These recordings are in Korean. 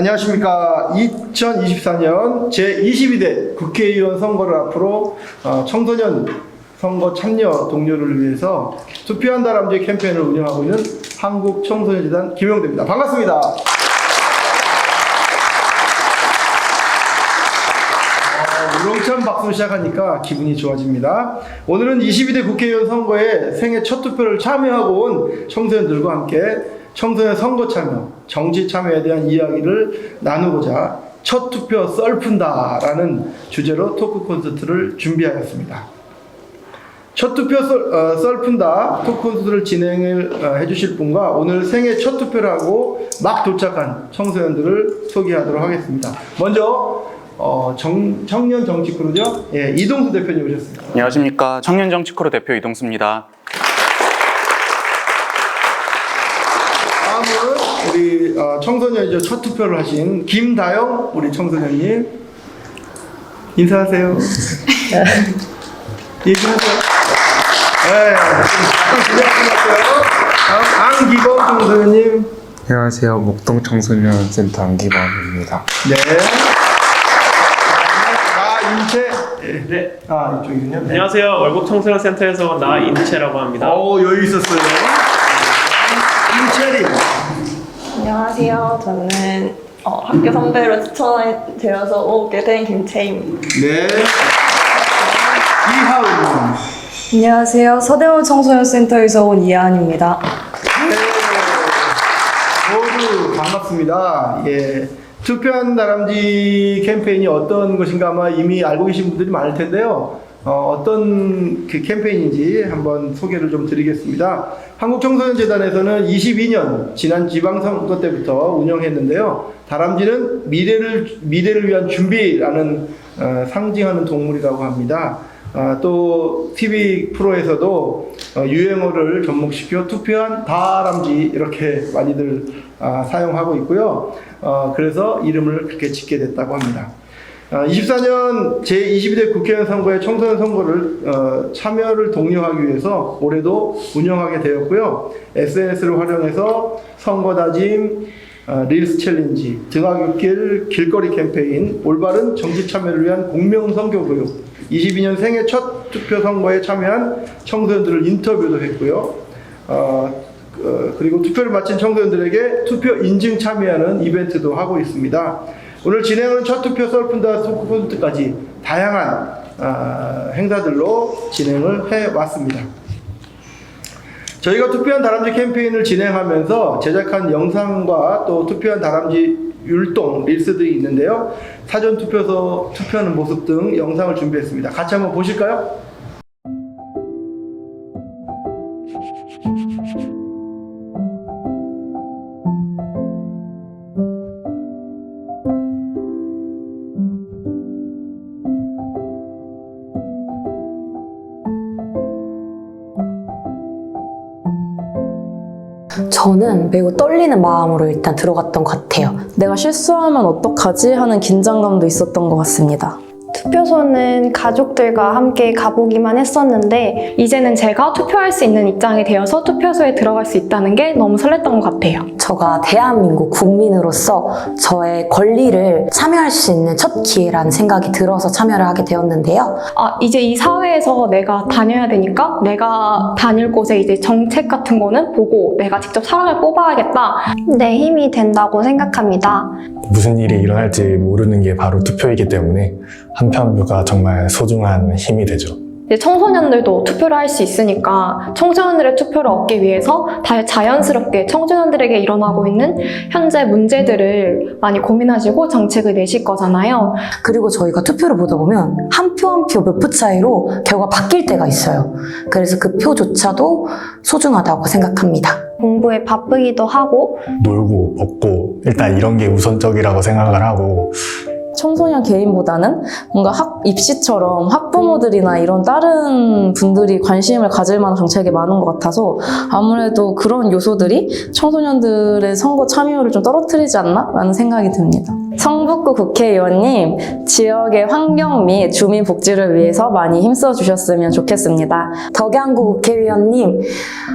안녕하십니까. 2024년 제22대 국회의원 선거를 앞으로 청소년 선거 참여 동료를 위해서 투표한 다람쥐 캠페인을 운영하고 있는 한국청소년재단 김용대입니다. 반갑습니다. 우렁찬 박수로 시작하니까 기분이 좋아집니다. 오늘은 22대 국회의원 선거에 생애 첫 투표를 참여하고 온 청소년들과 함께 청소년 선거 참여, 정치 참여에 대한 이야기를 나누고자 첫 투표 썰푼다라는 주제로 토크 콘서트를 준비하였습니다. 첫 투표 썰푼다 토크 콘서트를 진행을 해주실 분과 오늘 생애 첫 투표를 하고 막 도착한 청소년들을 소개하도록 하겠습니다. 먼저 청년 정치크루죠? 예, 이동수 대표님 오셨습니다. 안녕하십니까. 청년 정치크루 대표 이동수입니다. 다음은 우리 청소년이죠. 첫 투표를 하신 김다영 우리 청소년님 인사하세요. 얘기하세요. 네, 약간 긴장하셨어요. 다음 안기범 청소년님. 안녕하세요. 목동 청소년센터 안기범입니다. 네. 나인채. 네. 이쪽이군요. 네. 안녕하세요. 월곡 청소년센터에서 나인채라고 합니다. 여유 있었어요. 인채림. 안녕하세요. 저는 학교 선배로 추천되어서 오게 된 김채입니다. 네. 이하은. 안녕하세요. 서대문 청소년센터에서 온 이하은입니다. 네. 모두 반갑습니다. 예. 투표한 다람쥐 캠페인이 어떤 것인가 아마 이미 알고 계신 분들이 많을 텐데요. 어떤 그 캠페인인지 한번 소개를 좀 드리겠습니다. 한국청소년재단에서는 22년 지난 지방선거 때부터 운영했는데요. 다람쥐는 미래를 위한 준비라는 상징하는 동물이라고 합니다. 또 TV 프로에서도 유행어를 접목시켜 투표한 다람쥐 이렇게 많이들 사용하고 있고요. 그래서 이름을 그렇게 짓게 됐다고 합니다. 24년 제22대 국회의원 선거에 청소년 선거를 참여를 독려하기 위해서 올해도 운영하게 되었고요. SNS를 활용해서 선거다짐, 릴스 챌린지, 등하굣길 길거리 캠페인, 올바른 정치 참여를 위한 공명선거 교육, 22년 생애 첫 투표 선거에 참여한 청소년들을 인터뷰도 했고요. 그리고 투표를 마친 청소년들에게 투표 인증 참여하는 이벤트도 하고 있습니다. 오늘 진행하는 첫 투표 썰푼다 토크 콘서트까지 다양한 행사들로 진행을 해왔습니다. 저희가 투표한 다람쥐 캠페인을 진행하면서 제작한 영상과 또 투표한 다람쥐 율동 릴스들이 있는데요. 사전 투표소 투표하는 모습 등 영상을 준비했습니다. 같이 한번 보실까요? 저는 매우 떨리는 마음으로 일단 들어갔던 것 같아요. 내가 실수하면 어떡하지 하는 긴장감도 있었던 것 같습니다. 투표소는 가족들과 함께 가보기만 했었는데 이제는 제가 투표할 수 있는 입장이 되어서 투표소에 들어갈 수 있다는 게 너무 설렜던 것 같아요. 제가 대한민국 국민으로서 저의 권리를 참여할 수 있는 첫 기회라는 생각이 들어서 참여를 하게 되었는데요. 이제 이 사회에서 내가 다녀야 되니까 내가 다닐 곳에 이제 정책 같은 거는 보고 내가 직접 사람을 뽑아야겠다. 내 힘이 된다고 생각합니다. 무슨 일이 일어날지 모르는 게 바로 투표이기 때문에 한 표 한 표가 정말 소중한 힘이 되죠. 이제 청소년들도 투표를 할 수 있으니까 청소년들의 투표를 얻기 위해서 자연스럽게 청소년들에게 일어나고 있는 현재 문제들을 많이 고민하시고 정책을 내실 거잖아요. 그리고 저희가 투표를 보다 보면 한 표 한 표 몇 표 차이로 결과 바뀔 때가 있어요. 그래서 그 표조차도 소중하다고 생각합니다. 공부에 바쁘기도 하고 놀고 먹고 일단 이런 게 우선적이라고 생각을 하고 청소년 개인보다는 뭔가 입시처럼 학부모들이나 이런 다른 분들이 관심을 가질 만한 정책이 많은 것 같아서 아무래도 그런 요소들이 청소년들의 선거 참여율을 좀 떨어뜨리지 않나? 라는 생각이 듭니다. 성북구 국회의원님, 지역의 환경 및 주민 복지를 위해서 많이 힘써 주셨으면 좋겠습니다. 덕양구 국회의원님,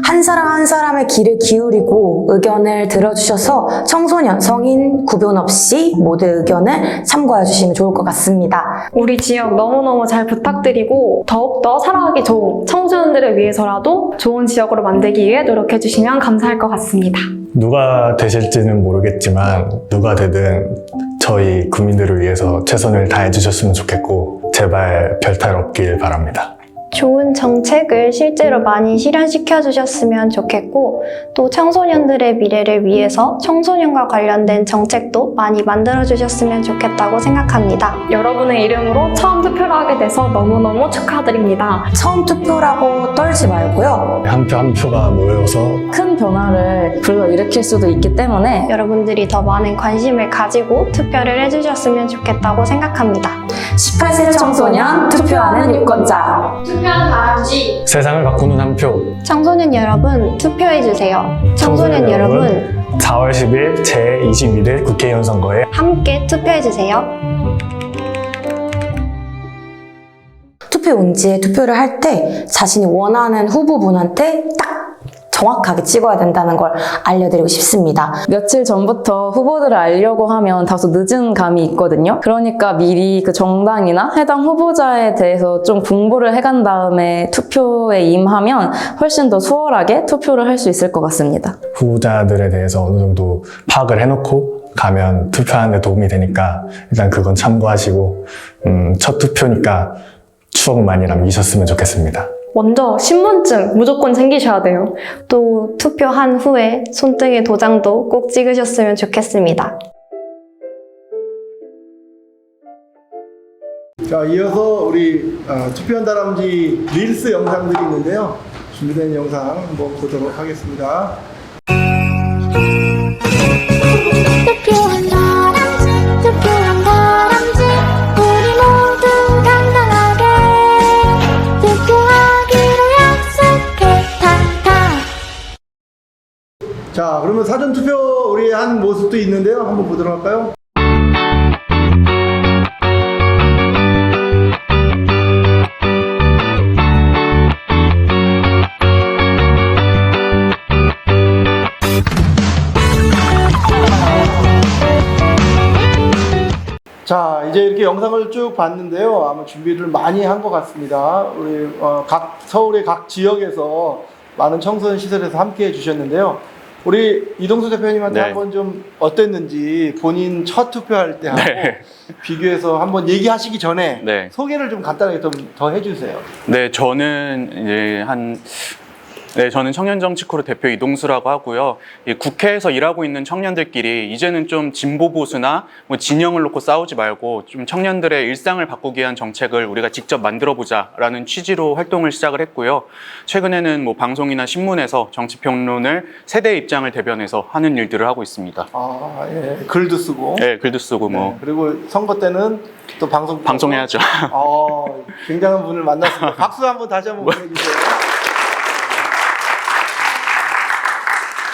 한 사람 한 사람의 귀를 기울이고 의견을 들어주셔서 청소년, 성인 구분 없이 모두 의견을 참고해 주시면 좋을 것 같습니다. 우리 지역 너무너무 잘 부탁드리고 더욱더 살아가기 좋은 청소년들을 위해서라도 좋은 지역으로 만들기 위해 노력해 주시면 감사할 것 같습니다. 누가 되실지는 모르겠지만 누가 되든 저희 국민들을 위해서 최선을 다해 주셨으면 좋겠고 제발 별탈 없길 바랍니다. 좋은 정책을 실제로 많이 실현시켜 주셨으면 좋겠고 또 청소년들의 미래를 위해서 청소년과 관련된 정책도 많이 만들어 주셨으면 좋겠다고 생각합니다. 여러분의 이름으로 처음 투표를 하게 돼서 너무너무 축하드립니다. 처음 투표라고 떨지 말고요. 한 표 한 표가 모여서 큰 변화를 불러일으킬 수도 있기 때문에 여러분들이 더 많은 관심을 가지고 투표를 해주셨으면 좋겠다고 생각합니다. 18세 청소년 투표하는 유권자. 세상을 바꾸는 한 표. 청소년 여러분 투표해주세요. 청소년 여러분 4월 10일 제21일 국회의원 선거에 함께 투표해주세요. 투표용지에 투표를 할 때 자신이 원하는 후보분한테 딱 정확하게 찍어야 된다는 걸 알려드리고 싶습니다. 며칠 전부터 후보들을 알려고 하면 다소 늦은 감이 있거든요. 그러니까 미리 그 정당이나 해당 후보자에 대해서 좀 공부를 해간 다음에 투표에 임하면 훨씬 더 수월하게 투표를 할 수 있을 것 같습니다. 후보자들에 대해서 어느 정도 파악을 해놓고 가면 투표하는 데 도움이 되니까 일단 그건 참고하시고 첫 투표니까 추억 많이 남기셨으면 좋겠습니다. 먼저 신분증 무조건 챙기셔야 돼요. 또 투표한 후에 손등에 도장도 꼭 찍으셨으면 좋겠습니다. 자, 이어서 우리 투표한 다람쥐 릴스 영상들이 있는데요. 준비된 영상 한번 보도록 하겠습니다. 투표한 다람쥐 우리 모두 당당하게 투표하기로 약속해 탕탕. 자, 그러면 사전 투표 우리 한 모습도 있는데요. 한번 보도록 할까요? 자, 이제 이렇게 영상을 쭉 봤는데요. 아마 준비를 많이 한 것 같습니다. 우리 서울의 각 지역에서 많은 청소년 시설에서 함께 해주셨는데요. 우리 이동수 대표님한테 네. 한번 좀 어땠는지 본인 첫 투표할 때 하고 네. 비교해서 한번 얘기하시기 전에 네. 소개를 좀 간단하게 좀 더 해주세요. 네, 저는 이제 저는 청년정치코르 대표 이동수라고 하고요. 이 국회에서 일하고 있는 청년들끼리 이제는 좀 진보 보수나 뭐 진영을 놓고 싸우지 말고 좀 청년들의 일상을 바꾸기 위한 정책을 우리가 직접 만들어보자라는 취지로 활동을 시작을 했고요. 최근에는 뭐 방송이나 신문에서 정치평론을 세대의 입장을 대변해서 하는 일들을 하고 있습니다. 아, 예. 글도 쓰고. 네, 글도 쓰고 뭐. 네. 그리고 선거 때는 또 방송해야죠. 굉장한 분을 만났습니다. 박수 한번 다시 한번 보내주세요.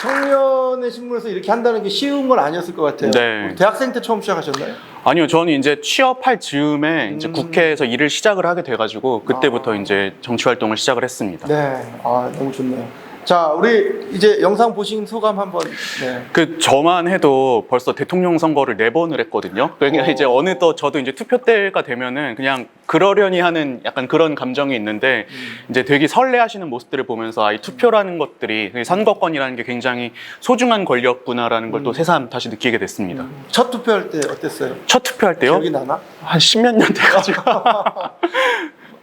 청년의 신문에서 이렇게 한다는 게 쉬운 건 아니었을 것 같아요. 네. 대학생 때 처음 시작하셨나요? 아니요, 저는 이제 취업할 즈음에 이제 국회에서 일을 시작을 하게 돼가지고 그때부터 이제 정치 활동을 시작을 했습니다. 네, 너무 좋네요. 자, 우리 이제 영상 보신 소감 한번. 네. 저만 해도 벌써 대통령 선거를 4번을 했거든요. 그러니까 이제 어느덧 저도 이제 투표 때가 되면은 그냥 그러려니 하는 약간 그런 감정이 있는데 이제 되게 설레하시는 모습들을 보면서 이 투표라는 것들이 선거권이라는 게 굉장히 소중한 권리였구나라는 걸 또 새삼 다시 느끼게 됐습니다. 첫 투표할 때 어땠어요? 첫 투표할 때요? 기억이 나나? 한 10몇 년 돼가지고.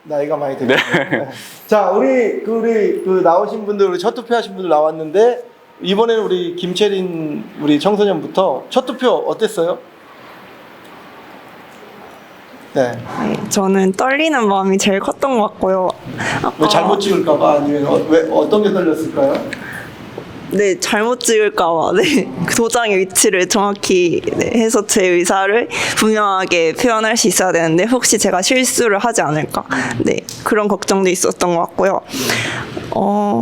나이가 많이 됐네. 네. 자, 우리 나오신 분들, 우리 첫 투표하신 분들 나왔는데 이번에는 우리 김채린 우리 청소년부터 첫 투표 어땠어요? 네, 저는 떨리는 마음이 제일 컸던 것 같고요. 왜 잘못 찍을까봐 아니면 왜 어떤 게 떨렸을까요? 네, 잘못 찍을까봐, 네, 그 도장의 위치를 정확히 해서 제 의사를 분명하게 표현할 수 있어야 되는데 혹시 제가 실수를 하지 않을까, 네, 그런 걱정도 있었던 것 같고요.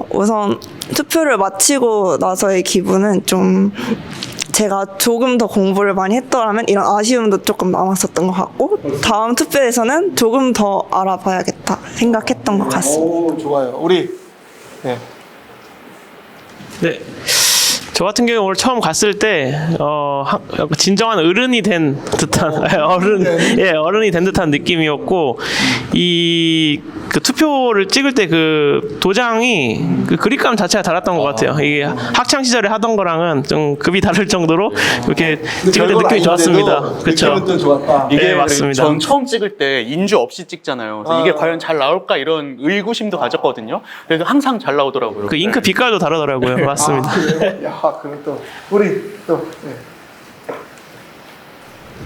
우선 투표를 마치고 나서의 기분은 좀 제가 조금 더 공부를 많이 했더라면 이런 아쉬움도 조금 남았었던 것 같고 다음 투표에서는 조금 더 알아봐야겠다 생각했던 것 같습니다. 오, 좋아요. 우리 네. 네. 저 같은 경우 오늘 처음 갔을 때 진정한 어른이 된 듯한 어른이 된 듯한 느낌이었고 그 투표를 찍을 때 그 도장이 그 그립감 자체가 달랐던 것 같아요. 이게 학창 시절에 하던 거랑은 좀 급이 다를 정도로 이렇게 찍을 때 느낌이 좋았습니다. 그렇죠. 느낌은 좋았다. 이게 네, 맞습니다. 전 처음 찍을 때 인주 없이 찍잖아요. 그래서 이게 과연 잘 나올까 이런 의구심도 가졌거든요. 그래서 항상 잘 나오더라고요. 그 잉크 빛깔도 다르더라고요. 맞습니다. 야, 그럼 또 우리 또 네.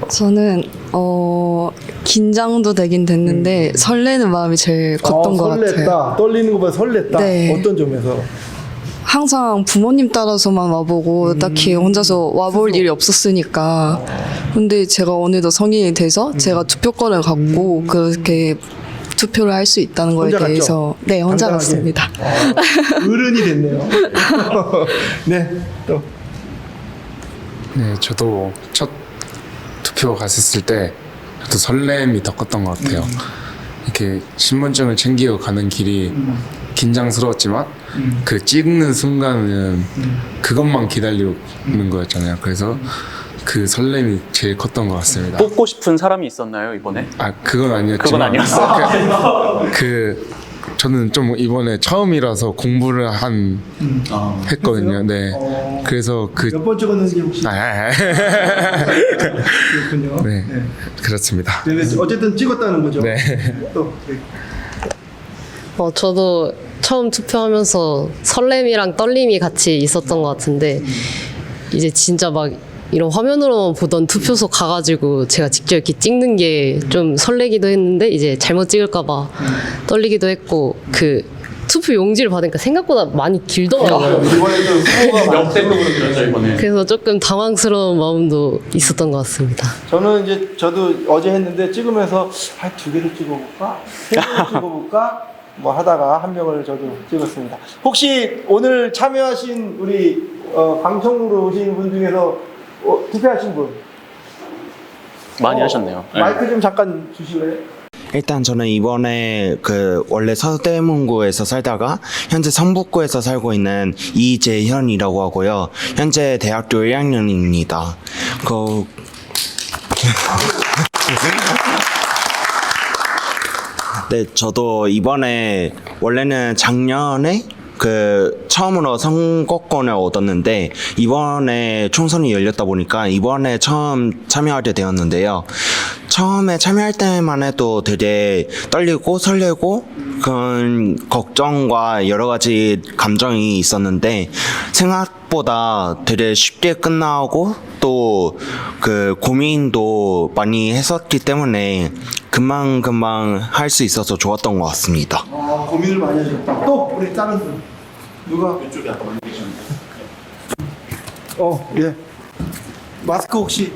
저는 긴장도 되긴 됐는데 설레는 마음이 제일 컸던 것 같아요. 설렜다. 떨리는 것보다 설렜다. 네. 어떤 점에서? 항상 부모님 따라서만 와보고 딱히 혼자서 와볼 일이 없었으니까. 근데 제가 어느덧 성인이 돼서 제가 투표권을 갖고 그렇게 투표를 할 수 있다는 거에 혼자 갔죠? 대해서 네, 혼자 당당하게. 갔습니다. 어른이 됐네요. 네, 또. 네, 저도 첫 투표 갔었을 때 저도 설렘이 더 컸던 것 같아요. 이렇게 신분증을 챙기고 가는 길이 긴장스러웠지만 그 찍는 순간은 그것만 기다리는 거였잖아요. 그래서 그 설렘이 제일 컸던 것 같습니다. 뽑고 싶은 사람이 있었나요 이번에? 아, 그건 아니었지만 그건 아니었어요. 저는 좀 이번에 처음이라서 공부를 했거든요. 네. 그래서 몇 번 찍었는지 혹시? 그렇군요. 네. 네. 그렇습니다. 네, 어쨌든 찍었다는 거죠. 네. 또 네. 저도 처음 투표하면서 설렘이랑 떨림이 같이 있었던 것 같은데 이제 진짜 막 이런 화면으로만 보던 투표소 가가지고 제가 직접 이렇게 찍는 게 좀 설레기도 했는데 이제 잘못 찍을까봐 떨리기도 했고 그 투표 용지를 받으니까 생각보다 많이 길더라고요. 이번에도 후보가 역대급으로 길었죠 이번에. 그래서 조금 당황스러운 마음도 있었던 것 같습니다. 저는 이제 저도 어제 했는데 찍으면서 두 개를 찍어볼까? 세 개를 찍어볼까? 뭐 하다가 한 명을 저도 찍었습니다. 혹시 오늘 참여하신 우리 방송으로 오신 분 중에서 투표하신 분? 많이 하셨네요. 마이크 좀 잠깐 주실래요? 일단 저는 이번에 원래 서대문구에서 살다가 현재 성북구에서 살고 있는 이재현이라고 하고요. 현재 대학교 1학년입니다. 네, 저도 이번에 원래는 작년에 처음으로 선거권을 얻었는데 이번에 총선이 열렸다 보니까 이번에 처음 참여하게 되었는데요. 처음에 참여할 때만 해도 되게 떨리고 설레고 그런 걱정과 여러 가지 감정이 있었는데 생각보다 되게 쉽게 끝나고 또 고민도 많이 했었기 때문에 금방금방 할 수 있어서 좋았던 것 같습니다. 고민을 많이 하셨다. 또 우리 다른 분 누가? 이쪽에 아까 많이 계셨는데. 예. 마스크 혹시?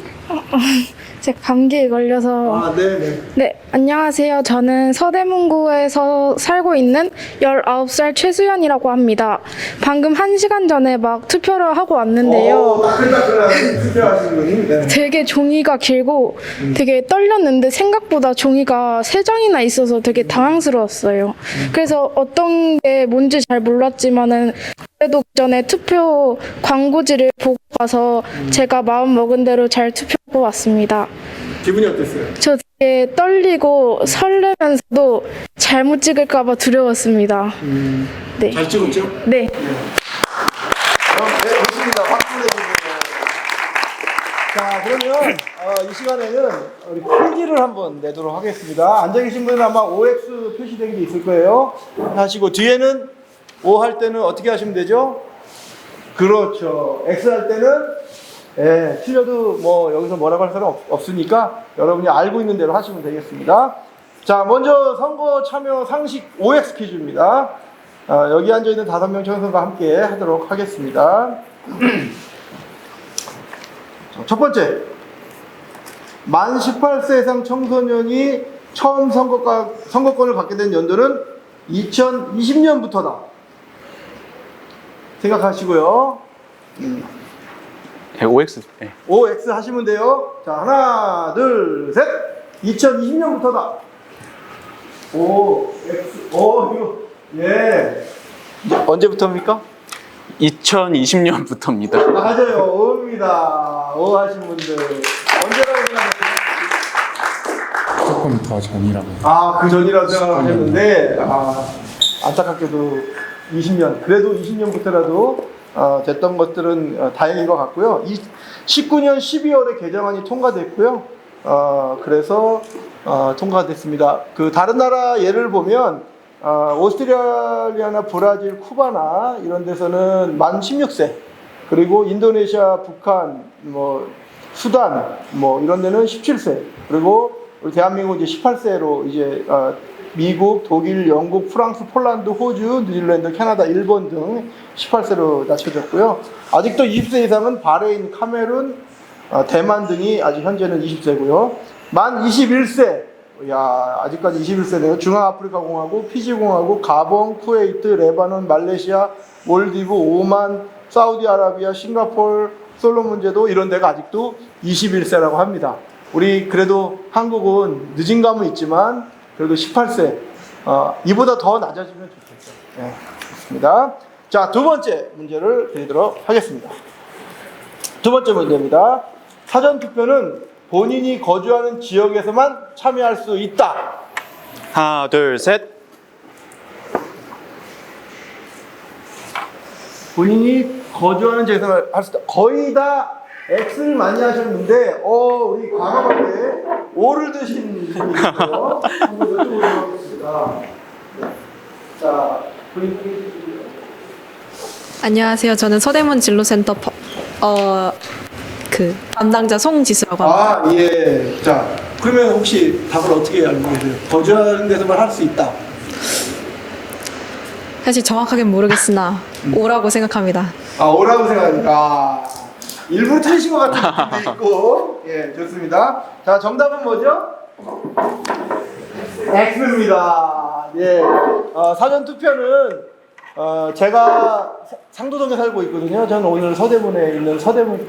제가 감기에 걸려서. 네네. 네, 안녕하세요. 저는 서대문구에서 살고 있는 19살 최수연이라고 합니다. 방금 1시간 전에 막 투표를 하고 왔는데요. 투표하시는 분이? 네. 되게 종이가 길고 되게 떨렸는데 생각보다 종이가 3장이나 있어서 되게 당황스러웠어요. 그래서 어떤 게 뭔지 잘 몰랐지만은 그래도 그 전에 투표 광고지를 보고 가서 제가 마음 먹은 대로 잘 투표하고 왔습니다. 기분이 어땠어요? 저 되게 떨리고 설레면서도 잘못 찍을까봐 두려웠습니다. 네. 잘 찍었죠? 네. 네, 좋습니다. 박수 내주세요. 자, 그러면 이 시간에는 우리 필기를 한번 내도록 하겠습니다. 앉아 계신 분은 아마 OX 표시된 게 있을 거예요. 하시고 뒤에는 O 할 때는 어떻게 하시면 되죠? 그렇죠. X 할 때는 틀려도 뭐 여기서 뭐라고 할 사람 없으니까 여러분이 알고 있는 대로 하시면 되겠습니다. 자, 먼저 선거 참여 상식 OX 퀴즈입니다. 여기 앉아있는 5명 청소년과 함께 하도록 하겠습니다. 첫 번째, 만 18세 이상 청소년이 처음 선거권을 갖게 된 연도는 2020년부터다. 생각하시고요. 네, OX. 네. OX 하시면 돼요. 자, 하나, 둘, 셋. 2020년부터다. OX. 이거. 예. 언제부터입니까? 2020년부터입니다. 맞아요. O입니다. O 하신 분들. 언제라고 생각하세요? 조금 더 전이라고. 그 전이라고 생각하셨는데, 안타깝게도 20년, 그래도 20년부터라도 됐던 것들은 다행인 것 같고요. 19년 12월에 개정안이 통과됐고요. 그래서 통과됐습니다. 그 다른 나라 예를 보면 오스트레일리아나 브라질, 쿠바나 이런 데서는 만 16세, 그리고 인도네시아, 북한, 수단 이런 데는 17세, 그리고 우리 대한민국 이제 18세로 이제 미국, 독일, 영국, 프랑스, 폴란드, 호주, 뉴질랜드, 캐나다, 일본 등 18세로 낮춰졌고요. 아직도 20세 이상은 바레인, 카메룬, 대만 등이 아직 현재는 20세고요. 만 21세, 아직까지 21세네요. 중앙아프리카 공화국, 피지 공화국, 가봉, 쿠웨이트, 레바논, 말레이시아, 몰디브, 오만, 사우디아라비아, 싱가포르, 솔로몬 제도 이런 데가 아직도 21세라고 합니다. 우리 그래도 한국은 늦은 감은 있지만 그래도 18세, 이보다 더 낮아지면 좋겠죠. 네, 좋습니다. 자, 두 번째 문제를 드리도록 하겠습니다. 두 번째 문제입니다. 사전투표는 본인이 거주하는 지역에서만 참여할 수 있다. 하나, 둘, 셋. 본인이 거주하는 지역에서만 할 수 있다. 거의 다 X를 많이 하셨는데, 우리 과감하게 O를 드신 분이 있어요. 한번 여쭤보도록 하겠습니다. 자, 안녕하세요. 저는 서대문 진로센터 담당자 송지수라고 합니다. 예. 자, 그러면 혹시 답을 어떻게 알고 계세요? 거주하는 데서만 할 수 있다. 사실 정확하게는 모르겠으나 오라고 생각합니다. O라고 생각하니까. 일부러 틀리신 것 같은 느낌도 있고. 예, 좋습니다. 자, 정답은 뭐죠? X입니다. 예. 사전투표는, 제가 상도동에 살고 있거든요. 저는 오늘 서대문에 있는 서대문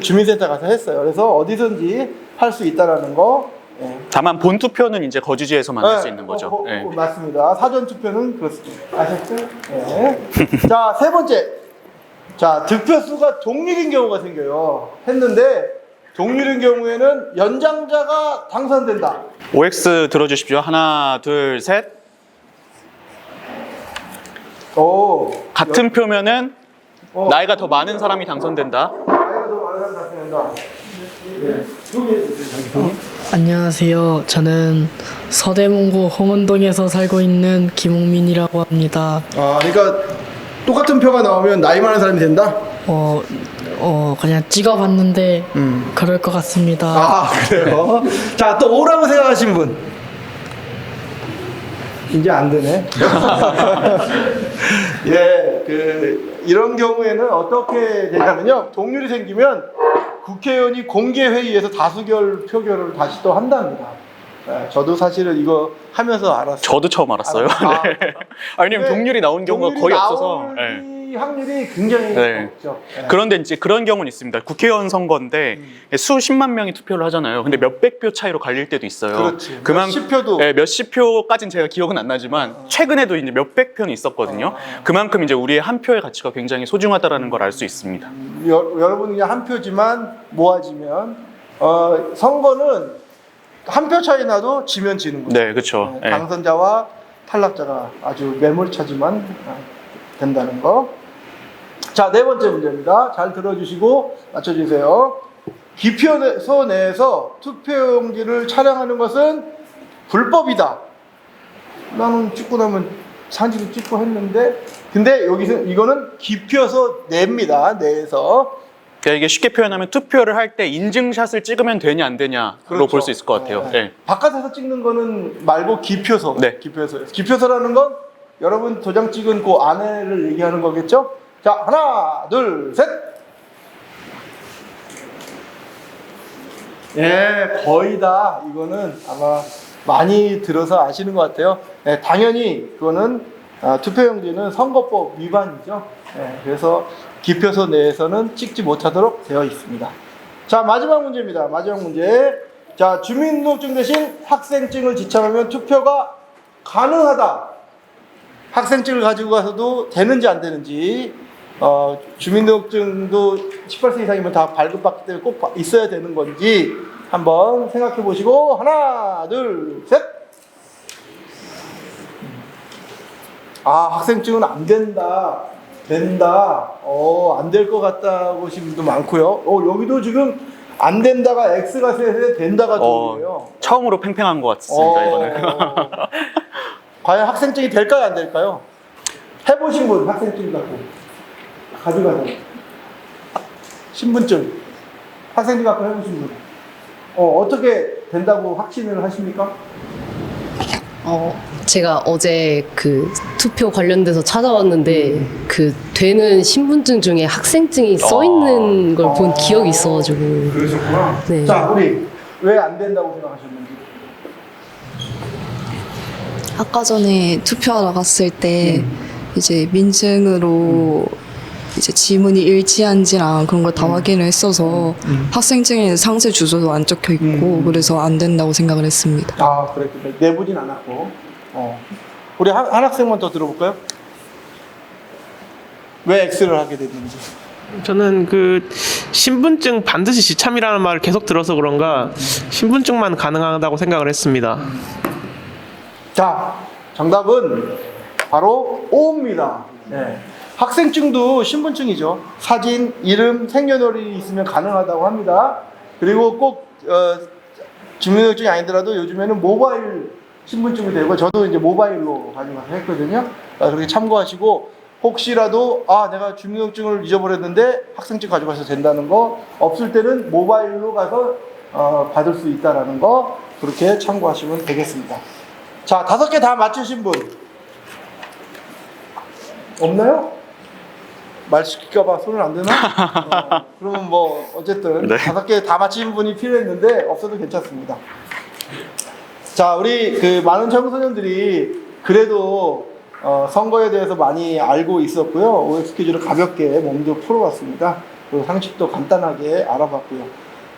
주민센터 가서 했어요. 그래서 어디든지 할 수 있다라는 거. 예. 다만 본투표는 이제 거주지에서만 할 수 있는 거죠. 네. 맞습니다. 사전투표는 그렇습니다. 아셨죠? 네. 자, 세 번째. 자, 득표수가 동률인 경우가 생겨요. 했는데 동률인 경우에는 연장자가 당선된다. OX 들어주십시오. 하나, 둘, 셋. 같은 표면은 나이가 더 많은 사람이 당선된다. 나이가 더 많은 사람이 당선된다. 네. 안녕하세요. 저는 서대문구 홍은동에서 살고 있는 김홍민이라고 합니다. 그러니까 똑같은 표가 나오면 나이 많은 사람이 된다? 그냥 찍어봤는데 그럴 것 같습니다. 그래요? 자, 또 O라고 생각하신 분? 이제 안 되네. 예, 이런 경우에는 어떻게 되냐면요. 동률이 생기면 국회의원이 공개회의에서 다수결 표결을 다시 또 한답니다. 네, 저도 사실은 이거 하면서 알았어요. 저도 처음 알았어요. 네. 왜냐면 동률이 나온 경우가 거의 없어서. 네. 확률이 굉장히 적죠. 네. 그런데 이제 그런 경우는 있습니다. 국회의원 선거인데 수십만 명이 투표를 하잖아요. 근데 몇백 표 차이로 갈릴 때도 있어요. 그렇지. 몇십 표도. 네, 몇십 표까지는 제가 기억은 안 나지만 최근에도 이제 몇백 표는 있었거든요. 그만큼 이제 우리의 한 표의 가치가 굉장히 소중하다라는 걸 알 수 있습니다. 여러분이 한 표지만 모아지면 선거는 한 표 차이 나도 지면 지는 거죠. 네, 그렇죠. 네. 당선자와 탈락자가 아주 매몰차지만 된다는 거. 자, 네 번째 문제입니다. 잘 들어주시고 맞춰주세요. 기표소 내에서 투표용지를 촬영하는 것은 불법이다. 나는 찍고 나면 사진을 찍고 했는데, 근데 여기서 이거는 기표소 내입니다. 내에서. 그러니까 이게 쉽게 표현하면 투표를 할 때 인증샷을 찍으면 되냐 안 되냐로 그렇죠. 볼 수 있을 것 같아요. 네. 바깥에서 찍는 거는 말고 기표소. 네. 기표소라는 건 여러분 도장 찍은 그 안에를 얘기하는 거겠죠? 자, 하나, 둘, 셋. 예, 거의 다 이거는 아마 많이 들어서 아시는 것 같아요. 예, 당연히 그거는 투표용지는 선거법 위반이죠. 네, 그래서 기표소 내에서는 찍지 못하도록 되어 있습니다. 자, 마지막 문제입니다. 마지막 문제. 자, 주민등록증 대신 학생증을 지참하면 투표가 가능하다. 학생증을 가지고 가서도 되는지 안 되는지, 주민등록증도 18세 이상이면 다 발급받기 때문에 꼭 있어야 되는 건지 한번 생각해 보시고, 하나, 둘, 셋. 학생증은 안 된다. 된다. 안 될 것 같다고 하신 분도 많고요. 여기도 지금 안 된다가 X가 셋에 된다가 둘이에요. 처음으로 팽팽한 것 같습니다, 이거는. 과연 학생증이 될까요, 안 될까요? 해보신 분, 학생증 갖고 가져가서 신분증, 학생증 갖고 해보신 분, 어떻게 된다고 확신을 하십니까? 제가 어제 그 투표 관련돼서 찾아왔는데 그 되는 신분증 중에 학생증이 써 있는 걸 본 기억이 있어가지고. 그러셨구나. 네. 자, 우리 왜 안 된다고 생각하셨는지. 아까 전에 투표하러 갔을 때 이제 민증으로 이제 지문이 일치한지랑 그런 걸 다 확인을 했어서 학생증에는 상세 주소도 안 적혀 있고 그래서 안 된다고 생각을 했습니다. 그랬군요. 내보진 않았고. 우리 한 학생만 더 들어볼까요? 왜 X를 하게 됐는지. 저는 그 신분증 반드시 지참이라는 말을 계속 들어서 그런가 신분증만 가능하다고 생각을 했습니다. 자, 정답은 바로 O입니다. 네. 학생증도 신분증이죠. 사진, 이름, 생년월일이 있으면 가능하다고 합니다. 그리고 꼭 주민등록증이 아니더라도 요즘에는 모바일 신분증이 되고, 저도 이제 모바일로 가져가서 했거든요. 그렇게 참고하시고, 혹시라도 내가 주민등록증을 잊어버렸는데 학생증 가져가서 된다는 거, 없을 때는 모바일로 가서 받을 수 있다라는 거, 그렇게 참고하시면 되겠습니다. 자, 5개 다 맞추신 분 없나요? 말 시킬까봐 손을 안 되나? 그러면 뭐 어쨌든 네. 5개 다 맞히신 분이 필요했는데 없어도 괜찮습니다. 자, 우리 그 많은 청소년들이 그래도 선거에 대해서 많이 알고 있었고요. OX 퀴즈를 가볍게 몸도 풀어봤습니다. 그리고 상식도 간단하게 알아봤고요.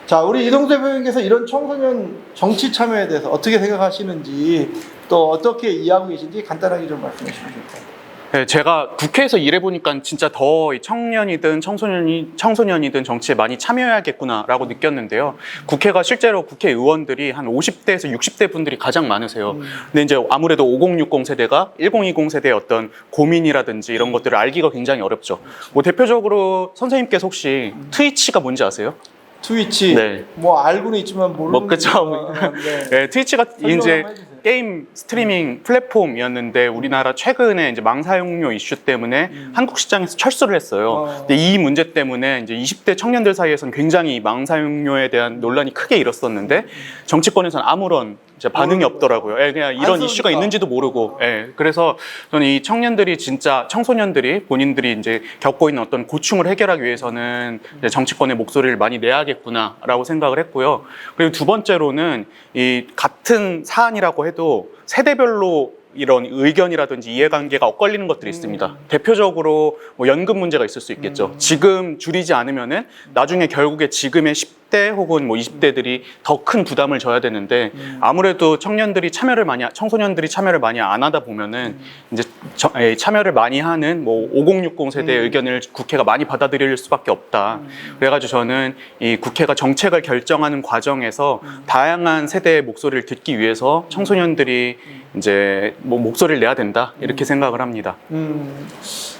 자, 우리 이동수 대표님께서 이런 청소년 정치 참여에 대해서 어떻게 생각하시는지, 또 어떻게 이해하고 계신지 간단하게 좀 말씀해 주시면 좋겠습니다. 네, 제가 국회에서 일해보니까 진짜 더 청년이든 청소년이든 정치에 많이 참여해야겠구나라고 느꼈는데요. 국회가 실제로 국회의원들이 한 50대에서 60대 분들이 가장 많으세요. 근데 이제 아무래도 5060 세대가 1020 세대의 어떤 고민이라든지 이런 것들을 알기가 굉장히 어렵죠. 뭐 대표적으로 선생님께서 혹시 트위치가 뭔지 아세요? 트위치? 네. 뭐 알고는 있지만 모르는. 그쵸. 네, 트위치가 이제 게임 스트리밍 플랫폼이었는데 우리나라 최근에 이제 망 사용료 이슈 때문에 한국 시장에서 철수를 했어요. 근데 이 문제 때문에 이제 20대 청년들 사이에서는 굉장히 망 사용료에 대한 논란이 크게 일었었는데 정치권에서는 아무런 이제 반응이 없더라고요. 그냥 이런 이슈가 있는지도 모르고. 그래서 저는 이 청년들이 진짜 청소년들이 본인들이 이제 겪고 있는 어떤 고충을 해결하기 위해서는 이제 정치권의 목소리를 많이 내야겠구나라고 생각을 했고요. 그리고 두 번째로는 이 같은 사안이라고 해도 세대별로 이런 의견이라든지 이해관계가 엇갈리는 것들이 있습니다. 대표적으로 뭐 연금 문제가 있을 수 있겠죠. 지금 줄이지 않으면은 나중에 결국에 지금의 10대 혹은 뭐 20대들이 더 큰 부담을 져야 되는데 아무래도 청년들이 청소년들이 참여를 많이 안 하다 보면은 이제 참여를 많이 하는 뭐 5060 세대의 의견을 국회가 많이 받아들일 수밖에 없다. 그래가지고 저는 이 국회가 정책을 결정하는 과정에서 다양한 세대의 목소리를 듣기 위해서 청소년들이 이제 뭐 목소리를 내야 된다 이렇게 생각을 합니다.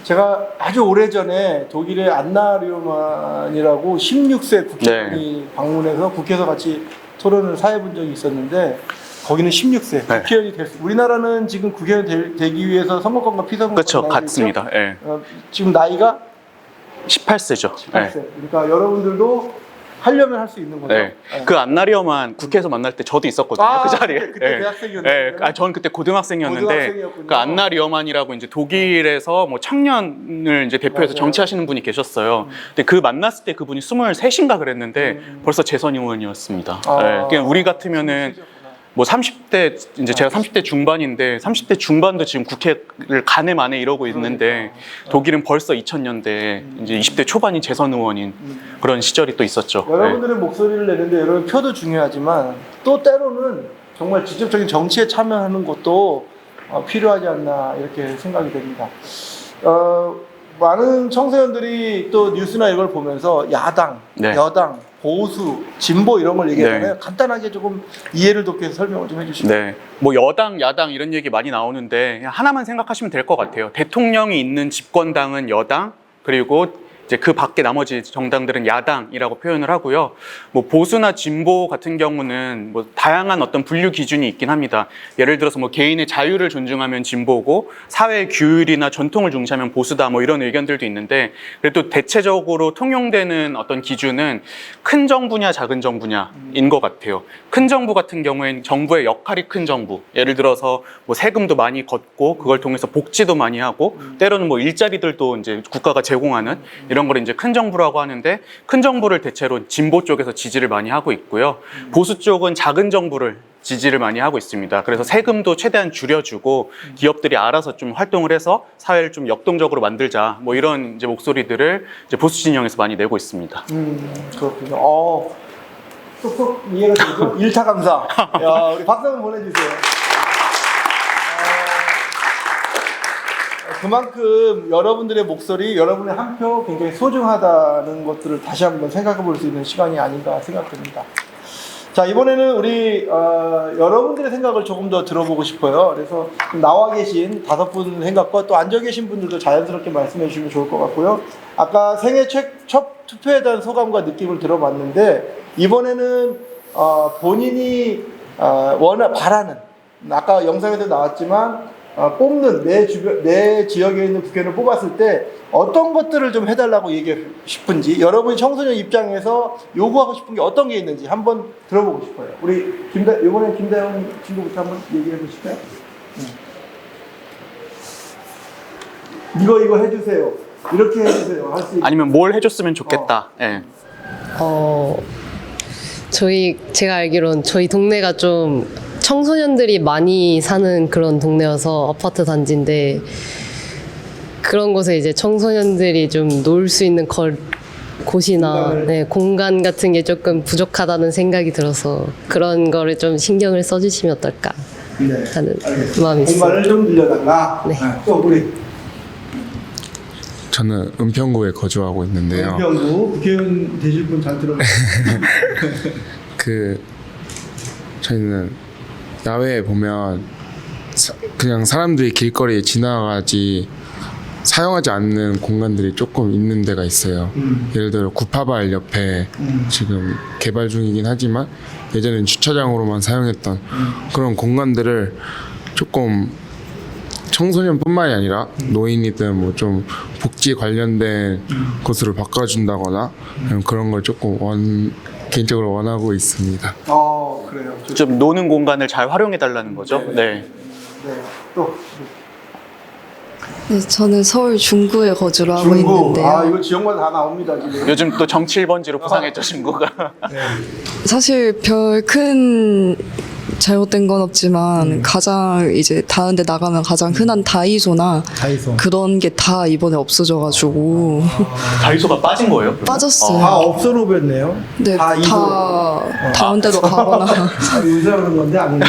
제가 아주 오래전에 독일의 안나 류만이라고 16세 국회의원이 방문해서 국회에서 같이 토론을 사회본 적이 있었는데, 거기는 16세 국회의원이 됐습니다. 우리나라는 지금 국회의원 되기 위해서 선거권과 피선거권 그렇죠, 같습니다. 지금 나이가 18세죠. 18세. 그러니까 여러분들도 하려면 할 수 있는 거죠. 그 안나리어만 국회에서 만날 때 저도 있었거든요. 그 자리에. 그때 대학생이었는데. 저는 그때 고등학생이었는데 그 안나리어만이라고 이제 독일에서 뭐 청년을 이제 대표해서 정치하시는 분이 계셨어요. 근데 그 만났을 때 그분이 23인가 그랬는데 벌써 재선 의원이었습니다. 그냥 우리 같으면은 뭐 30대 이제 제가 30대 중반인데 30대 중반도 지금 국회를 가네 마네 이러고 있는데 독일은 벌써 2000년대 이제 20대 초반이 재선 의원인 그런 시절이 또 있었죠. 여러분들의 목소리를 내는데 여러분 표도 중요하지만 또 때로는 정말 직접적인 정치에 참여하는 것도 필요하지 않나 이렇게 생각이 됩니다. 많은 청소년들이 또 뉴스나 이걸 보면서 야당, 네. 여당, 보수, 진보 이런 걸 얘기하잖아요. 네. 간단하게 조금 이해를 돕기 위해서 설명을 좀 해주시죠. 네. 뭐 여당, 야당 이런 얘기 많이 나오는데 그냥 하나만 생각하시면 될 것 같아요. 대통령이 있는 집권당은 여당, 그리고 이제 그 밖에 나머지 정당들은 야당이라고 표현을 하고요. 뭐 보수나 진보 같은 경우는 뭐 다양한 어떤 분류 기준이 있긴 합니다. 예를 들어서 뭐 개인의 자유를 존중하면 진보고 사회의 규율이나 전통을 중시하면 보수다 뭐 이런 의견들도 있는데 그래도 대체적으로 통용되는 어떤 기준은 큰 정부냐 작은 정부냐인 것 같아요. 큰 정부 같은 경우에는 정부의 역할이 큰 정부. 예를 들어서 뭐 세금도 많이 걷고 그걸 통해서 복지도 많이 하고 때로는 뭐 일자리들도 이제 국가가 제공하는 이런 걸 이제 큰 정부라고 하는데 큰 정부를 대체로 진보 쪽에서 지지를 많이 하고 있고요. 보수 쪽은 작은 정부를 지지를 많이 하고 있습니다. 그래서 세금도 최대한 줄여주고 기업들이 알아서 좀 활동을 해서 사회를 좀 역동적으로 만들자 뭐 이런 이제 목소리들을 이제 보수 진영에서 많이 내고 있습니다. 그렇군요. 쏙쏙 이해가 되죠? 일타 감사. 야, 우리 박수 한번 보내주세요. 그만큼 여러분들의 목소리, 여러분의 한 표 굉장히 소중하다는 것들을 다시 한번 생각해 볼 수 있는 시간이 아닌가 생각됩니다. 자, 이번에는 우리 여러분들의 생각을 조금 더 들어보고 싶어요. 그래서 나와 계신 5분 생각과 또 앉아 계신 분들도 자연스럽게 말씀해 주시면 좋을 것 같고요. 아까 생애 첫 투표에 대한 소감과 느낌을 들어봤는데 이번에는 본인이 바라는, 아까 영상에도 나왔지만 뽑는 내 지역에 있는 국회의원을 뽑았을 때 어떤 것들을 좀 해달라고 얘기하고 싶은지, 여러분이 청소년 입장에서 요구하고 싶은 게 어떤 게 있는지 한번 들어보고 싶어요. 우리 이번에 김다영 친구부터 한번 얘기해 보실까요? 이거 해주세요. 이렇게 해주세요. 할 수 아니면 뭘 해줬으면 좋겠다. 네. 제가 알기로는 저희 동네가 좀 청소년들이 많이 사는 그런 동네여서 아파트 단지인데 그런 곳에 이제 청소년들이 좀 놀 수 있는 곳이나 공간 같은 게 조금 부족하다는 생각이 들어서 그런 거를 좀 신경을 써주시면 어떨까 하는 마음이 있습니다. 공간을 좀 늘려달라. 네. 또 우리 저는 은평구에 거주하고 있는데요. 은평구 국회의원 되실 분 잘 들어보세요. 저희는 야외에 보면 그냥 사람들이 길거리에 지나가지 사용하지 않는 공간들이 조금 있는 데가 있어요. 예를 들어 구파발 옆에 지금 개발 중이긴 하지만 예전엔 주차장으로만 사용했던 그런 공간들을 조금 청소년뿐만이 아니라 노인이든 뭐 좀 복지 관련된 곳으로 바꿔준다거나 그런 걸 조금 개인적으로 원하고 있습니다. 그래요. 좀 노는 공간을 잘 활용해 달라는 거죠. 네. 또 네, 저는 서울 중구에 거주를 하고 있는데요. 이거 지역마다 다 나옵니다 지금. 요즘 또 정치 1번지로 부상했죠, 친구가. 사실 별 큰 잘못된 건 없지만 가장 이제 다른 데 나가면 가장 흔한 다이소나 그런 게 다 이번에 없어져가지고 다이소가 빠진 거예요? 빠졌어요. 다 없어놓으셨네요. 네, 다 다른 데로 가거나. 요새하는 건데 아닌데.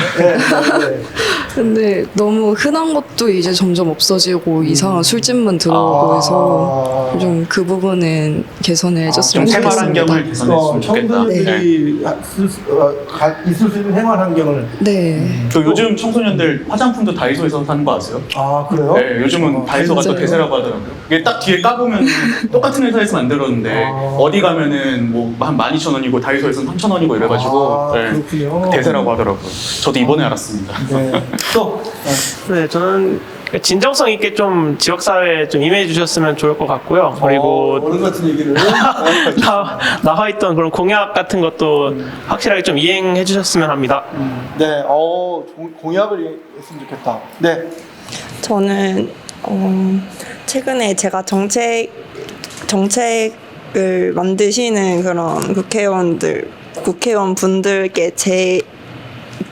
근데 너무 흔한 것도 이제 점점 없어지고 이상한 술집만 들어오고 해서 좀 그 부분은 개선을 해줬으면 좀 좋겠습니다. 생활 환경을 개선했으면 좋겠다. 청소년들이 있을 수 있는 생활 환경을. 네. 또 요즘 청소년들 화장품도 다이소에서 사는 거 아세요? 그래요? 네, 요즘은 다이소가 또 대세라고 하더라고요. 이게 딱 뒤에 까보면 똑같은 회사에서 만들었는데 어디 가면은 뭐 한 12,000원이고 다이소에서는 3,000원이고 이래가지고 그렇군요. 대세라고 하더라고요. 저도 이번에 알았습니다. 또 네, 저는 진정성 있게 좀 지역사회에 좀 임해 주셨으면 좋을 것 같고요. 그리고 어른 같은 얘기를 나와 있던 그런 공약 같은 것도 확실하게 좀 이행해 주셨으면 합니다. 네, 공약을 했으면 좋겠다. 네. 저는 최근에 제가 정책을 만드시는 그런 국회의원 분들께 제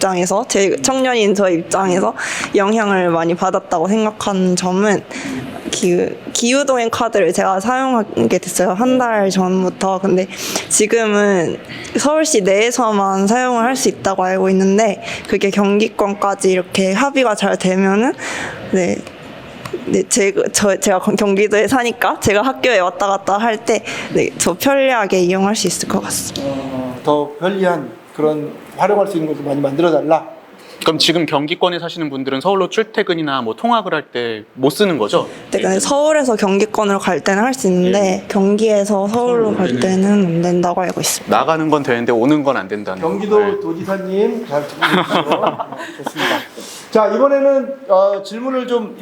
입장에서 제 청년인 저 입장에서 영향을 많이 받았다고 생각하는 점은 기후동행 카드를 제가 사용하게 됐어요. 한 달 전부터. 근데 지금은 서울시 내에서만 사용을 할 수 있다고 알고 있는데 그게 경기권까지 이렇게 합의가 잘 되면은 네, 제가 경기도에 사니까 제가 학교에 왔다 갔다 할 때 더 편리하게 이용할 수 있을 것 같습니다. 더 편리한 그런 활용할 수 있는 것을 많이 만들어달라. 그럼 지금 경기권에 사시는 분들은 서울로 출퇴근이나 뭐 통학을 할 때 못 쓰는 거죠? 네, 근데 서울에서 경기권으로 갈 때는 할 수 있는데 경기에서 서울로 갈 때는 안 된다고 알고 있습니다. 나가는 건 되는데 오는 건 안 된다는 경기도 네. 도지사님 잘 듣고 계시죠? 좋습니다. 자, 이번에는 질문을 좀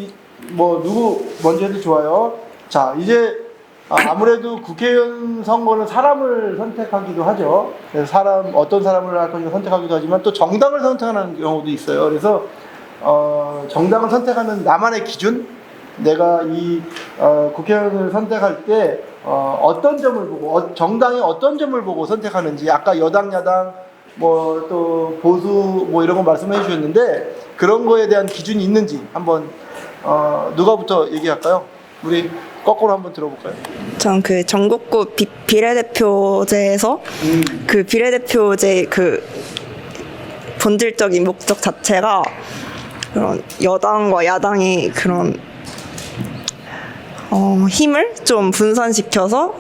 누구 먼저 해도 좋아요. 자, 이제 아무래도 국회의원 선거는 사람을 선택하기도 하죠. 그래서 어떤 사람을 할 것인가 선택하기도 하지만 또 정당을 선택하는 경우도 있어요. 그래서 정당을 선택하는 나만의 기준, 내가 이 국회의원을 선택할 때 어떤 점을 보고 정당이 어떤 점을 보고 선택하는지, 아까 여당 야당 또 보수 이런 거 말씀해 주셨는데 그런 거에 대한 기준이 있는지 한번 누가부터 얘기할까요? 우리 거꾸로 한번 들어볼까요? 전 그 전국구 비례대표제에서 그 비례대표제 그 본질적인 목적 자체가 그런 여당과 야당이 그런 힘을 좀 분산시켜서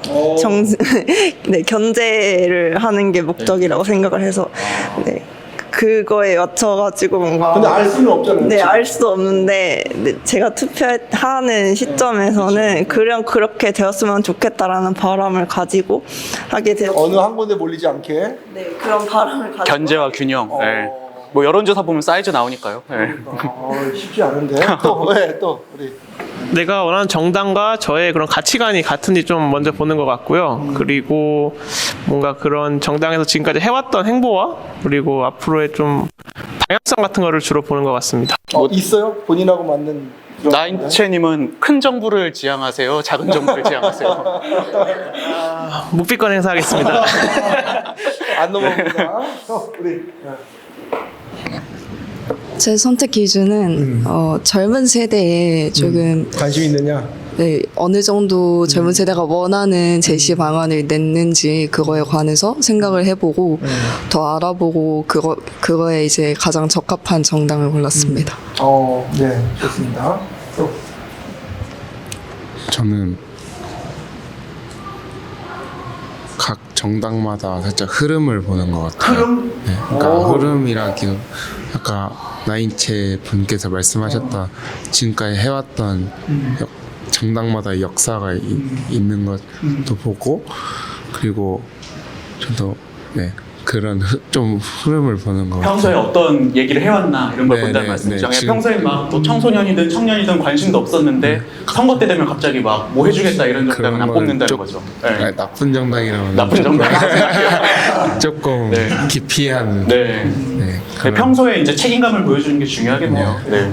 견제를 하는 게 목적이라고 생각을 해서 그거에 맞춰가지고 뭔가. 근데 알 수는 없잖아요. 네, 알 수 없는데 제가 투표하는 시점에서는 그렇게 되었으면 좋겠다라는 바람을 가지고 하게 되었. 어느 한 군데 몰리지 않게. 네, 그런 바람을 가지고. 견제와 균형. 네. 뭐 여론조사 보면 사이즈 나오니까요. 네. 쉽지 않은데. 또 우리. 내가 원하는 정당과 저의 그런 가치관이 같은지 좀 먼저 보는 것 같고요. 그리고 뭔가 그런 정당에서 지금까지 해왔던 행보와 그리고 앞으로의 좀 방향성 같은 거를 주로 보는 것 같습니다. 있어요? 본인하고 맞는. 나인채님은 큰 정부를 지향하세요? 작은 정부를 지향하세요? 묵비권 행사하겠습니다. 안 넘어갑니다. 우리. 제 선택 기준은 젊은 세대에 조금 관심 있느냐? 네, 어느 정도 젊은 세대가 원하는 제시 방안을 냈는지 그거에 관해서 생각을 해보고 더 알아보고 그거에 이제 가장 적합한 정당을 골랐습니다. 네, 좋습니다. 또. 저는 각 정당마다 살짝 흐름을 보는 것 같아요. 흐름? 네, 그러니까 흐름이라기도 아까 나인채 분께서 말씀하셨던 지금까지 해왔던 정당마다 역사가 있는 것도 보고, 그리고 저도 그런 좀 흐름을 보는 것 같아요. 평소에 어떤 얘기를 해왔나 이런 걸 본다는 말씀이죠. 평소에 막 또 청소년이든 청년이든 관심도 없었는데 선거 때 되면 갑자기 막 뭐 해주겠다 이런 정당은 안 뽑는다는 거죠. 네. 나쁜 정당이라면 나쁜 정당 조금 기피한. 그런. 평소에 이제 책임감을 보여주는 게 중요하겠네요. 네.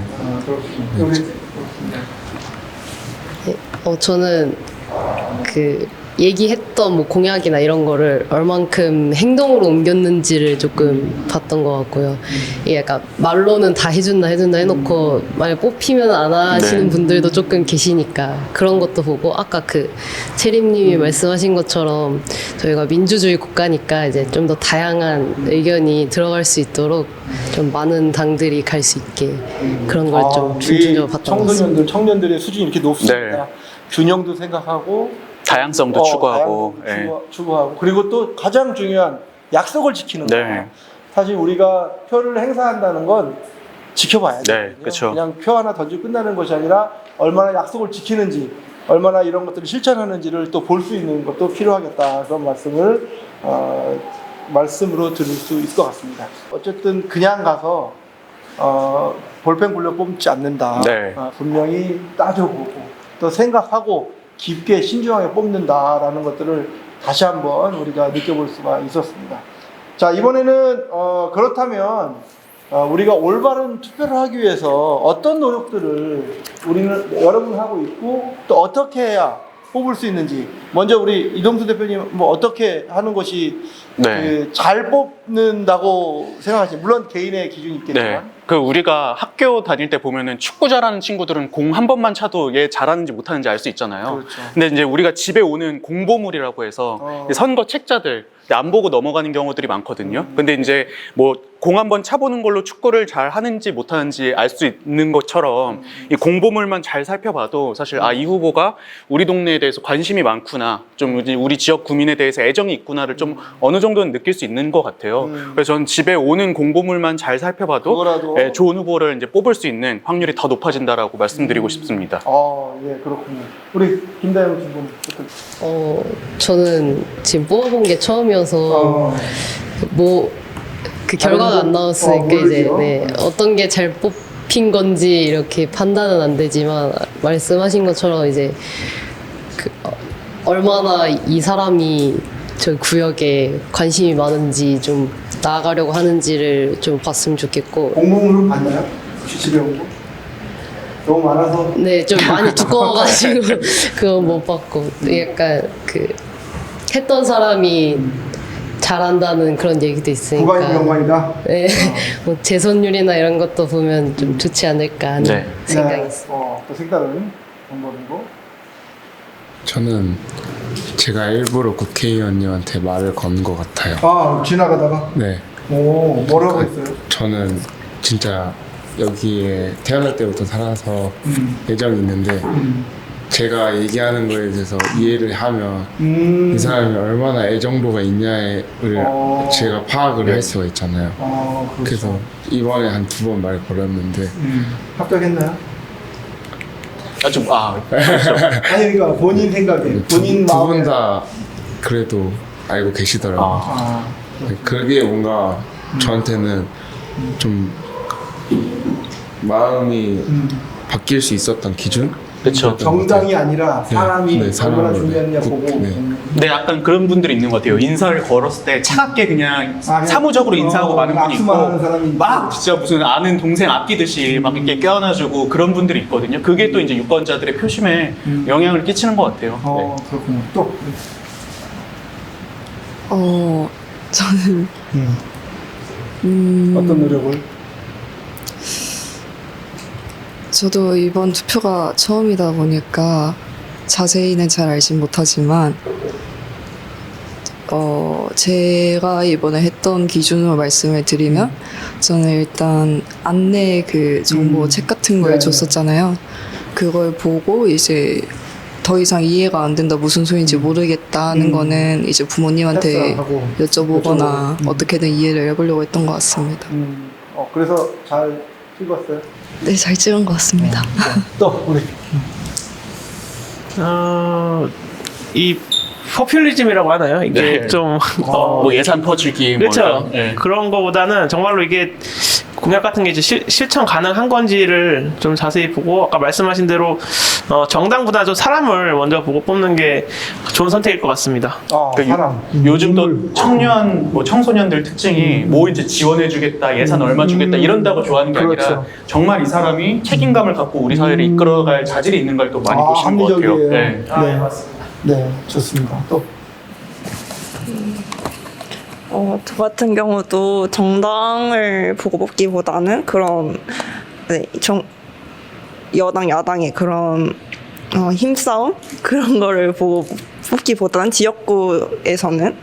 저는 그 얘기했던 뭐 공약이나 이런 거를 얼만큼 행동으로 옮겼는지를 조금 봤던 것 같고요. 이게 약간 말로는 다 해준다 해놓고 만약 뽑히면 안 하시는 분들도 조금 계시니까 그런 것도 보고, 아까 그 채림님이 말씀하신 것처럼 저희가 민주주의 국가니까 이제 좀 더 다양한 의견이 들어갈 수 있도록 좀 많은 당들이 갈 수 있게 그런 걸 좀 중점적으로 봤던 것 같습니다. 청년들의 수준이 이렇게 높습니다. 균형도 생각하고 다양성도 추구하고, 추구하고, 그리고 또 가장 중요한 약속을 지키는 거예요. 사실 우리가 표를 행사한다는 건 지켜봐야 돼요. 그렇죠. 그냥 표 하나 던지고 끝나는 것이 아니라 얼마나 약속을 지키는지, 얼마나 이런 것들을 실천하는지를 또 볼 수 있는 것도 필요하겠다. 그런 말씀으로 드릴 수 있을 것 같습니다. 어쨌든 그냥 가서 볼펜 굴려 뽑지 않는다. 분명히 따져보고 또 생각하고 깊게 신중하게 뽑는다라는 것들을 다시 한번 우리가 느껴볼 수가 있었습니다. 자, 이번에는 그렇다면 우리가 올바른 투표를 하기 위해서 어떤 노력들을 여러분 하고 있고 또 어떻게 해야 뽑을 수 있는지 먼저 우리 이동수 대표님 뭐 어떻게 하는 것이 그 잘 뽑는다고 생각하시나요? 물론 개인의 기준이 있겠지만. 네. 그 우리가 학교 다닐 때 보면은 축구 잘하는 친구들은 공 한 번만 차도 얘 잘하는지 못하는지 알 수 있잖아요. 그렇죠. 근데 이제 우리가 집에 오는 공보물이라고 해서 선거 책자들 안 보고 넘어가는 경우들이 많거든요. 근데 이제 뭐 공 한 번 차보는 걸로 축구를 잘 하는지 못하는지 알 수 있는 것처럼 이 공보물만 잘 살펴봐도 사실 아, 이 후보가 우리 동네에 대해서 관심이 많구나, 좀 우리 지역 구민에 대해서 애정이 있구나를 좀 어느 정도는 느낄 수 있는 것 같아요. 그래서 전 집에 오는 공보물만 잘 살펴봐도 예, 좋은 후보를 이제 뽑을 수 있는 확률이 더 높아진다라고 말씀드리고 싶습니다. 예, 그렇군요. 우리 김다영 주분. 저는 지금 뽑아본 게 처음이어서 뭐 그 결과가 안 나왔으니까 이제 어떤 게 잘 뽑힌 건지 이렇게 판단은 안 되지만 말씀하신 것처럼 이제 얼마나 이 사람이 저 구역에 관심이 많은지 좀 나아가려고 하는지를 좀 봤으면 좋겠고. 공보물을 봤나요? 혹시 집에 온 거? 너무 많아서? 네, 좀 많이 두꺼워가지고 그건 못 봤고 약간 했던 사람이 잘한다는 그런 얘기도 있으니까. 구간이 연관이다? 네, 뭐 재선율이나 이런 것도 보면 좀 좋지 않을까 하는 생각이 있어요. 또 색다른 방법이고. 저는 제가 일부러 국회의원님한테 말을 건 것 같아요. 지나가다가? 네. 뭐라고 했어요? 저는 진짜 여기에 태어날 때부터 살아서 애정이 있는데 제가 얘기하는 거에 대해서 이해를 하면 이 사람이 얼마나 애정도가 있냐를 제가 파악을 할 수가 있잖아요. 그렇죠. 그래서 이번에 한 2번 말 걸었는데 합격했나요? 그렇죠. 아니 그러니까 본인 생각에 본인 마음에 2분 다 그래도 알고 계시더라고요. 그게 뭔가 저한테는 좀 마음이 바뀔 수 있었던 기준? 그렇죠. 정당이 아니라 사람이 얼마나 중요했냐 보고. 근데 약간 그런 분들이 있는 것 같아요. 인사를 걸었을 때 차갑게 그냥 사무적으로 인사하고 많은 분이 있고 막 진짜 무슨 아는 동생 아끼듯이 막 이렇게 껴안아주고 그런 분들이 있거든요. 그게 또 이제 유권자들의 표심에 영향을 끼치는 것 같아요. 그렇군요. 또 저는 어떤 노력을? 저도 이번 투표가 처음이다 보니까 자세히는 잘 알진 못하지만 제가 이번에 했던 기준으로 말씀을 드리면 저는 일단 안내 그 정보 책 같은 걸 줬었잖아요. 그걸 보고 이제 더 이상 이해가 안 된다, 무슨 소리인지 모르겠다는 거는 이제 부모님한테 여쭤보거나 어떻게든 이해를 해보려고 했던 것 같습니다. 그래서 잘 찍었어요? 네, 잘 찍은 것 같습니다. 또 우리 이 포퓰리즘이라고 하나요? 이게 좀 뭐 예산 퍼주기 그렇죠. 그런 거보다는 정말로 이게 공약 같은 게 이제 실천 가능한 건지를 좀 자세히 보고 아까 말씀하신 대로 정당보다 좀 사람을 먼저 보고 뽑는 게 좋은 선택일 것 같습니다. 사람. 요즘 또 청년, 뭐 청소년들 특징이 뭐 이제 지원해주겠다, 예산 얼마 주겠다 이런다고 좋아하는 게 아니라 정말 이 사람이 책임감을 갖고 우리 사회를 이끌어갈 자질이 있는 걸 또 많이 보시는 것 같아요. 합리적이에요. 맞습니다. 네, 좋습니다. 또. 저 같은 경우도 정당을 보고 뽑기보다는 그런 여당 야당의 그런 힘싸움 그런 거를 보고 뽑기보다는 지역구에서는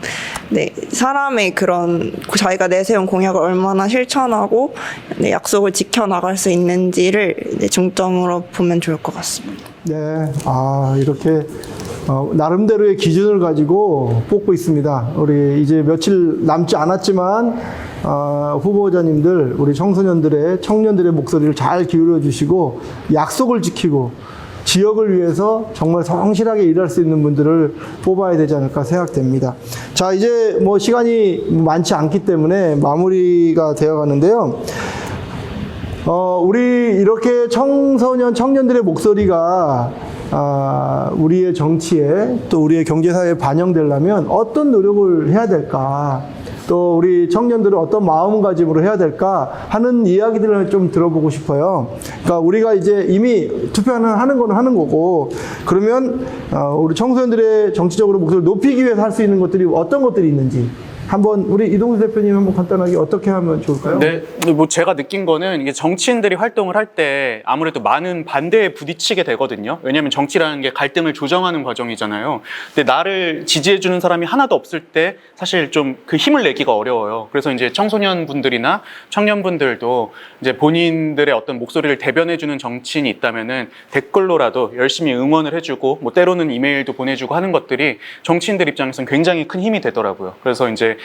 사람의 그런 자기가 내세운 공약을 얼마나 실천하고 약속을 지켜나갈 수 있는지를 중점으로 보면 좋을 것 같습니다. 네, 이렇게 나름대로의 기준을 가지고 뽑고 있습니다. 우리 이제 며칠 남지 않았지만 후보자님들, 우리 청년들의 목소리를 잘 기울여 주시고 약속을 지키고 지역을 위해서 정말 성실하게 일할 수 있는 분들을 뽑아야 되지 않을까 생각됩니다. 자, 이제 뭐 시간이 많지 않기 때문에 마무리가 되어 가는데요. 우리 이렇게 청년들의 목소리가 우리의 정치에 또 우리의 경제사회에 반영되려면 어떤 노력을 해야 될까? 또 우리 청년들은 어떤 마음가짐으로 해야 될까 하는 이야기들을 좀 들어보고 싶어요. 그러니까 우리가 이제 이미 투표하는 건 하는 거고, 그러면 우리 청소년들의 정치적으로 목소리를 높이기 위해서 할 수 있는 것들이 어떤 것들이 있는지 한번 우리 이동수 대표님 한번 간단하게 어떻게 하면 좋을까요? 네, 뭐 제가 느낀 거는 이게 정치인들이 활동을 할 때 아무래도 많은 반대에 부딪히게 되거든요. 왜냐하면 정치라는 게 갈등을 조정하는 과정이잖아요. 근데 나를 지지해주는 사람이 하나도 없을 때 사실 좀 그 힘을 내기가 어려워요. 그래서 이제 청소년분들이나 청년분들도 이제 본인들의 어떤 목소리를 대변해주는 정치인이 있다면은 댓글로라도 열심히 응원을 해주고, 뭐 때로는 이메일도 보내주고 하는 것들이 정치인들 입장에서는 굉장히 큰 힘이 되더라고요. 그래서 이제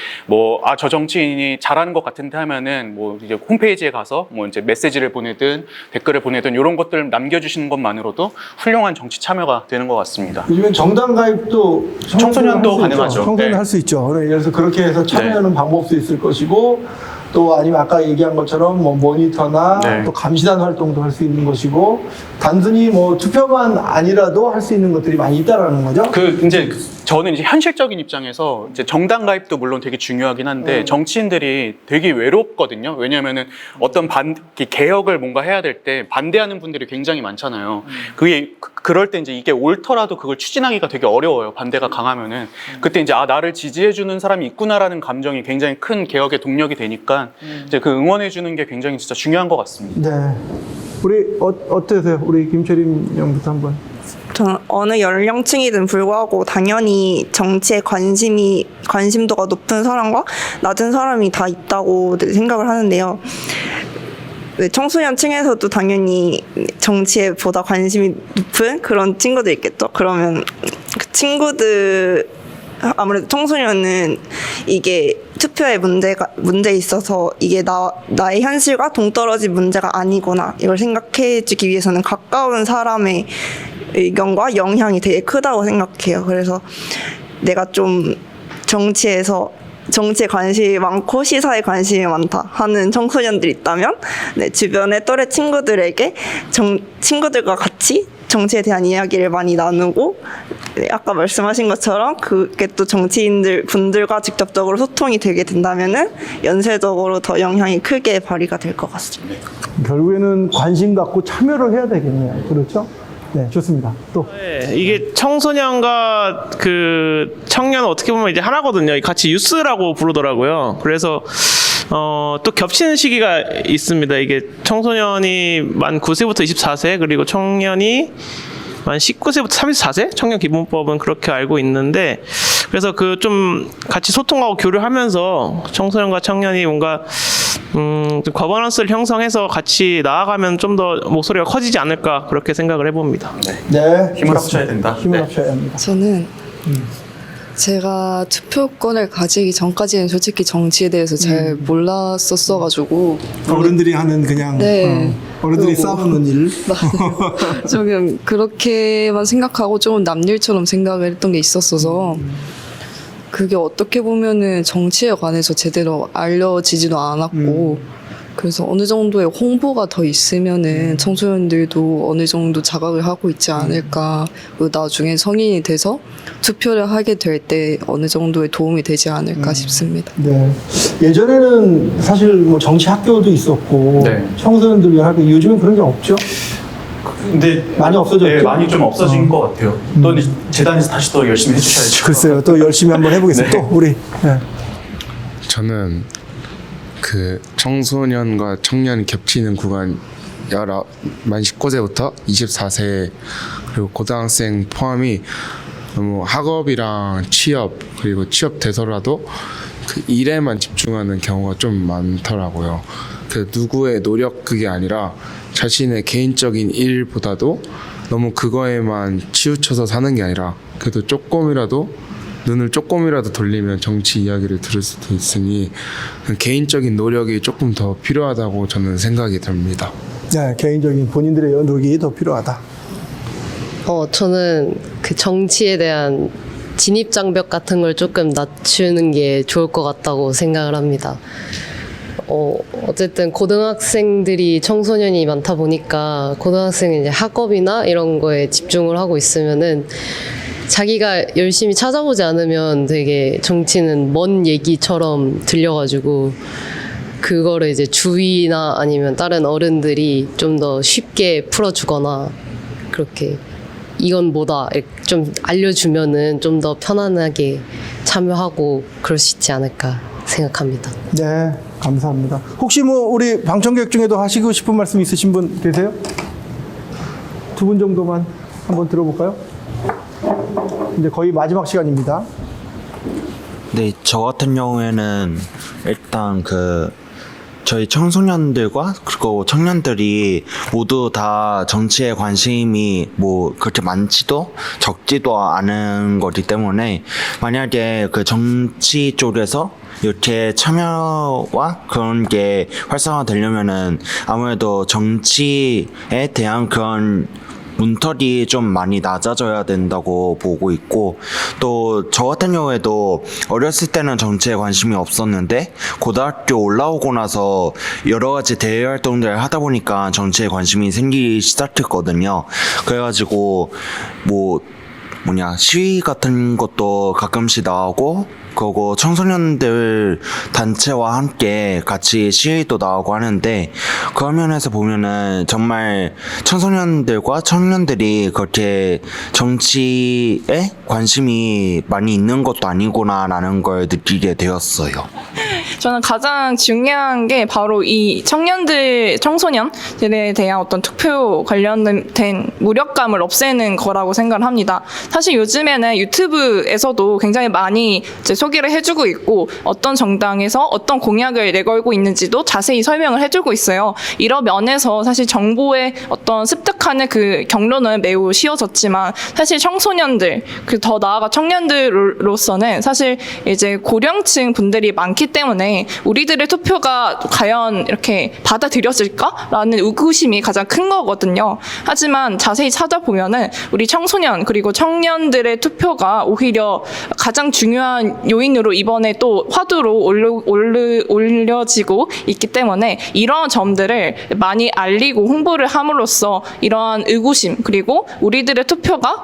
저 정치인이 잘하는 것 같은데 하면은 뭐 이제 홈페이지에 가서 뭐 이제 메시지를 보내든 댓글을 보내든 이런 것들 남겨주시는 것만으로도 훌륭한 정치 참여가 되는 것 같습니다. 요즘엔 정당 가입도 청소년도 가능하죠. 청소년 네. 할 수 있죠. 그래서 그렇게 해서 참여하는 방법도 있을 것이고, 또 아니면 아까 얘기한 것처럼 뭐 모니터나 네. 또 감시단 활동도 할 수 있는 것이고, 단순히 뭐 투표만 아니라도 할 수 있는 것들이 많이 있다라는 거죠. 이제 저는 이제 현실적인 입장에서 이제 정당 가입도 물론 되게 중요하긴 한데 정치인들이 되게 외롭거든요. 왜냐하면은 어떤 개혁을 뭔가 해야 될 때 반대하는 분들이 굉장히 많잖아요. 그럴 때 이제 이게 옳더라도 그걸 추진하기가 되게 어려워요. 반대가 강하면은. 그때 이제 나를 지지해주는 사람이 있구나라는 감정이 굉장히 큰 개혁의 동력이 되니까 이제 그 응원해주는 게 굉장히 진짜 중요한 것 같습니다. 네. 우리 어떠세요? 우리 김철임 양부터 한번. 저는 어느 연령층이든 불구하고 당연히 정치에 관심도가 높은 사람과 낮은 사람이 다 있다고 생각을 하는데요. 청소년층에서도 당연히 정치에 보다 관심이 높은 그런 친구들 있겠죠. 그러면 그 친구들, 아무래도 청소년은 이게 투표에 문제 있어서 이게 나의 현실과 동떨어진 문제가 아니구나 이걸 생각해주기 위해서는 가까운 사람의 의견과 영향이 되게 크다고 생각해요. 그래서 내가 좀 정치에 관심이 많고 시사에 관심이 많다 하는 청소년들이 있다면 주변의 또래 친구들에게 친구들과 같이 정치에 대한 이야기를 많이 나누고, 아까 말씀하신 것처럼 그게 또 정치인들 분들과 직접적으로 소통이 되게 된다면은 연쇄적으로 더 영향이 크게 발휘가 될 것 같습니다. 결국에는 관심 갖고 참여를 해야 되겠네요. 그렇죠? 네, 좋습니다. 또. 네, 이게 청소년과 그 청년은 어떻게 보면 이제 하나거든요. 같이 유스라고 부르더라고요. 그래서 또 겹치는 시기가 있습니다. 이게 청소년이 만 9세부터 24세, 그리고 청년이 만 19세부터 34세? 청년기본법은 그렇게 알고 있는데, 그래서 그 좀 같이 소통하고 교류하면서 청소년과 청년이 뭔가 좀 거버넌스를 형성해서 같이 나아가면 좀 더 목소리가 커지지 않을까, 그렇게 생각을 해봅니다. 네. 힘을 합쳐야 된다. 힘을 합쳐야 합니다. 저는 제가 투표권을 가지기 전까지는 솔직히 정치에 대해서 잘 몰랐었어가지고 어른들이 하는 그냥 네. 어른들이 싸우는 일. 조금 그렇게만 생각하고 조금 남일처럼 생각을 했던 게 있었어서 그게 어떻게 보면은 정치에 관해서 제대로 알려지지도 않았고, 그래서 어느 정도의 홍보가 더 있으면은 청소년들도 어느 정도 자각을 하고 있지 않을까, 그리고 나중에 성인이 돼서 투표를 하게 될 때 어느 정도의 도움이 되지 않을까 싶습니다. 네. 예전에는 사실 뭐 정치 학교도 있었고 청소년들 위한 학교, 요즘은 그런 게 없죠? 근데 많이 없어졌죠? 네, 많이 좀 없어진 것 같아요. 또 재단에서 다시 또 열심히 해주셔야죠. 글쎄요. 또 열심히 한번 해보겠습니다. 네. 또 우리. 네. 저는 그 청소년과 청년이 겹치는 구간 만 19세부터 24세 그리고 고등학생 포함이 너무 학업이랑 취업, 그리고 취업 돼서라도 그 일에만 집중하는 경우가 좀 많더라고요. 그 누구의 노력 그게 아니라 자신의 개인적인 일보다도 너무 그거에만 치우쳐서 사는 게 아니라 그래도 눈을 조금이라도 돌리면 정치 이야기를 들을 수도 있으니 개인적인 노력이 조금 더 필요하다고 저는 생각이 듭니다. 네, 개인적인 본인들의 노력이 더 필요하다. 저는 그 정치에 대한 진입 장벽 같은 걸 조금 낮추는 게 좋을 것 같다고 생각을 합니다. 어쨌든 고등학생들이 청소년이 많다 보니까 고등학생은 이제 학업이나 이런 거에 집중을 하고 있으면은 자기가 열심히 찾아보지 않으면 되게 정치는 먼 얘기처럼 들려가지고 그거를 이제 주위나 아니면 다른 어른들이 좀 더 쉽게 풀어주거나 그렇게 이건 뭐다 좀 알려주면은 좀 더 편안하게 참여하고 그럴 수 있지 않을까 생각합니다. 네, 감사합니다. 혹시 뭐 우리 방청객 중에도 하시고 싶은 말씀 있으신 분 계세요? 두 분 정도만 한번 들어볼까요? 이제 거의 마지막 시간입니다. 네, 저 같은 경우에는 일단 저희 청소년들과 그리고 청년들이 모두 다 정치에 관심이 뭐 그렇게 많지도 적지도 않은 거기 때문에 만약에 그 정치 쪽에서 이렇게 참여와 그런 게 활성화되려면은 아무래도 정치에 대한 그런 문턱이 좀 많이 낮아져야 된다고 보고 있고, 또 저 같은 경우에도 어렸을 때는 정치에 관심이 없었는데 고등학교 올라오고 나서 여러 가지 대외 활동들을 하다 보니까 정치에 관심이 생기기 시작했거든요. 그래가지고 시위 같은 것도 가끔씩 나오고, 그리고 청소년들 단체와 함께 같이 시위도 나오고 하는데, 그런 면에서 보면은 정말 청소년들과 청년들이 그렇게 정치에 관심이 많이 있는 것도 아니구나라는 걸 느끼게 되었어요. 저는 가장 중요한 게 바로 이 청소년들에 대한 어떤 투표 관련된 무력감을 없애는 거라고 생각을 합니다. 사실 요즘에는 유튜브에서도 굉장히 많이 이제 소개를 해주고 있고, 어떤 정당에서 어떤 공약을 내걸고 있는지도 자세히 설명을 해주고 있어요. 이런 면에서 사실 정보에 어떤 습득하는 그 경로는 매우 쉬워졌지만, 사실 청소년들, 더 나아가 청년들로서는 사실 이제 고령층 분들이 많기 때문에 우리들의 투표가 과연 이렇게 받아들여질까라는 의구심이 가장 큰 거거든요. 하지만 자세히 찾아보면은 우리 청소년 그리고 청년들의 투표가 오히려 가장 중요한 요인으로 이번에 또 화두로 올려지고 있기 때문에, 이러한 점들을 많이 알리고 홍보를 함으로써 이러한 의구심 그리고 우리들의 투표가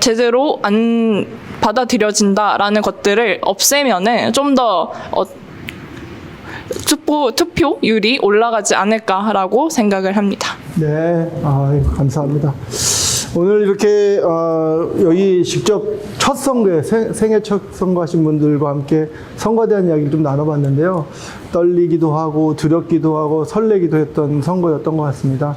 제대로 안 받아들여진다라는 것들을 없애면은 좀 더 투표율이 올라가지 않을까라고 생각을 합니다. 네, 감사합니다. 오늘 이렇게 여기 직접 첫 선거에 생애 첫 선거하신 분들과 함께 선거에 대한 이야기를 좀 나눠봤는데요. 떨리기도 하고 두렵기도 하고 설레기도 했던 선거였던 것 같습니다.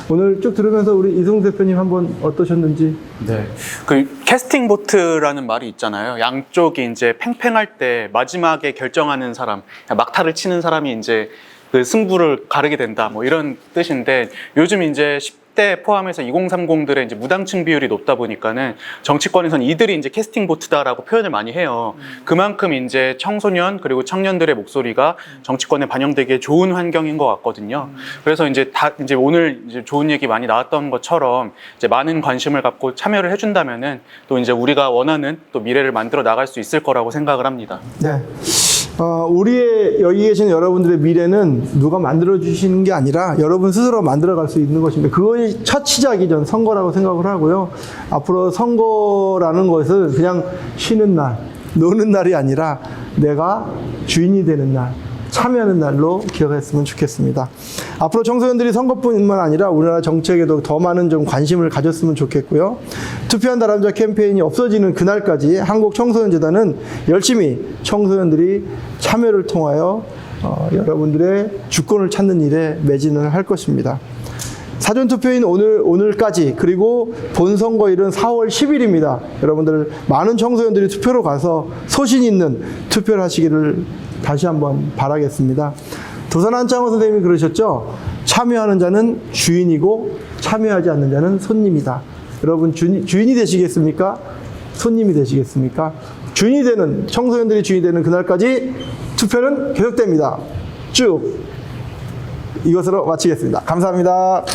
오늘 쭉 들으면서 우리 이승우 대표님 한번 어떠셨는지. 네, 그 캐스팅 보트라는 말이 있잖아요. 양쪽이 이제 팽팽할 때 마지막에 결정하는 사람, 막타를 치는 사람이 이제 그 승부를 가르게 된다, 뭐 이런 뜻인데, 요즘 이제 10대 포함해서 2030들의 이제 무당층 비율이 높다 보니까는 정치권에서는 이들이 이제 캐스팅 보트다라고 표현을 많이 해요. 그만큼 이제 청소년 그리고 청년들의 목소리가 정치권에 반영되기에 좋은 환경인 것 같거든요. 그래서 이제 오늘 이제 좋은 얘기 많이 나왔던 것처럼 이제 많은 관심을 갖고 참여를 해준다면은 또 이제 우리가 원하는 또 미래를 만들어 나갈 수 있을 거라고 생각을 합니다. 네. 우리의 여기 계신 여러분들의 미래는 누가 만들어주시는 게 아니라 여러분 스스로 만들어갈 수 있는 것입니다. 그거의 첫 시작이 전 선거라고 생각을 하고요. 앞으로 선거라는 것은 그냥 쉬는 날, 노는 날이 아니라 내가 주인이 되는 날, 참여하는 날로 기억했으면 좋겠습니다. 앞으로 청소년들이 선거뿐만 아니라 우리나라 정책에도 더 많은 좀 관심을 가졌으면 좋겠고요. 투표한다 남자 캠페인이 없어지는 그날까지 한국청소년재단은 열심히 청소년들이 참여를 통하여 여러분들의 주권을 찾는 일에 매진을 할 것입니다. 사전투표인 오늘까지, 그리고 본선거일은 4월 10일입니다. 여러분들 많은 청소년들이 투표로 가서 소신 있는 투표를 하시기를 다시 한번 바라겠습니다. 도산 한창호 선생님이 그러셨죠? 참여하는 자는 주인이고 참여하지 않는 자는 손님이다. 여러분 주인이 되시겠습니까? 손님이 되시겠습니까? 주인이 되는, 청소년들이 주인이 되는 그날까지 투표는 계속됩니다. 쭉. 이것으로 마치겠습니다. 감사합니다.